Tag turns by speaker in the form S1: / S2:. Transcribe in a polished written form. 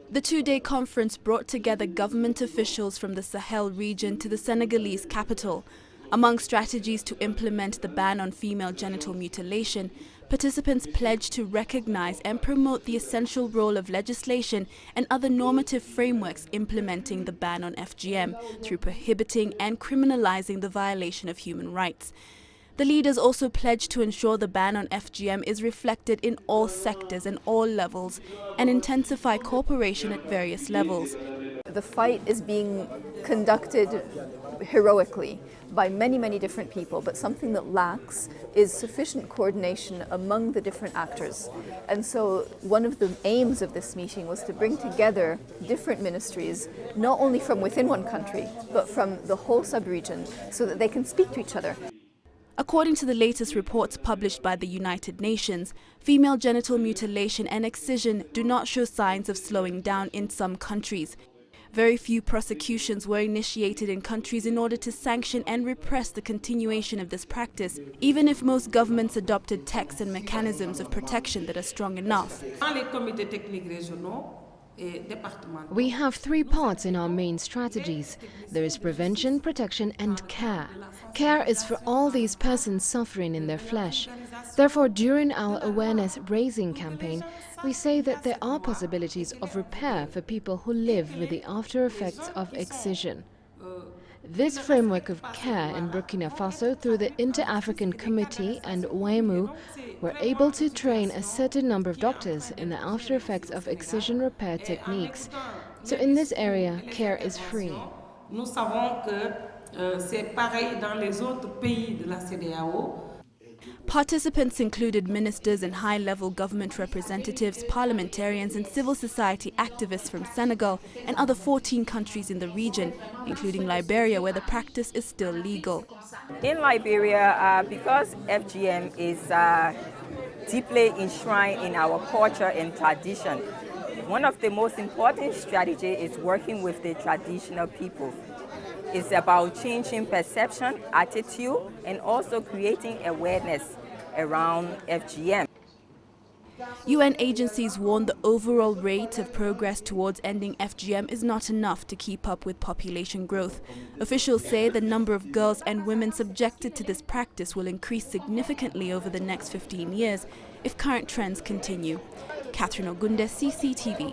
S1: The two-day conference brought together government officials from the Sahel region to the Senegalese capital. Among strategies to implement the ban on female genital mutilation, participants pledged to recognize and promote the essential role of legislation and other normative frameworks implementing the ban on FGM through prohibiting and criminalizing the violation of human rights. The leaders also pledged to ensure the ban on FGM is reflected in all sectors and all levels and intensify cooperation at various levels.
S2: The fight is being conducted heroically by many different people, but something that lacks is sufficient coordination among the different actors. And so one of the aims of this meeting was to bring together different ministries, not only from within one country, but from the whole sub-region, so that they can speak to each other.
S1: According to the latest reports published by the United Nations, female genital mutilation and excision do not show signs of slowing down in some countries. Very few prosecutions were initiated in countries in order to sanction and repress the continuation of this practice, even if most governments adopted texts and mechanisms of protection that are strong enough.
S3: We have three parts in our main strategies. There is prevention, protection and care. Care is for all these persons suffering in their flesh. Therefore, during our awareness-raising campaign, we say that there are possibilities of repair for people who live with the after-effects of excision. This framework of care in Burkina Faso through the Inter-African Committee and WEMU were able to train a certain number of doctors in the after-effects of excision repair techniques. So in this area, care is free.
S1: Participants included ministers and high-level government representatives, parliamentarians and civil society activists from Senegal and other 14 countries in the region, including Liberia, where the practice is still legal.
S4: In Liberia, because FGM is deeply enshrined in our culture and tradition, one of the most important strategies is working with the traditional people. It's about changing perception, attitude, and also creating awareness around FGM.
S1: UN agencies warn the overall rate of progress towards ending FGM is not enough to keep up with population growth. Officials say the number of girls and women subjected to this practice will increase significantly over the next 15 years if current trends continue. Catherine Ogunde, CCTV.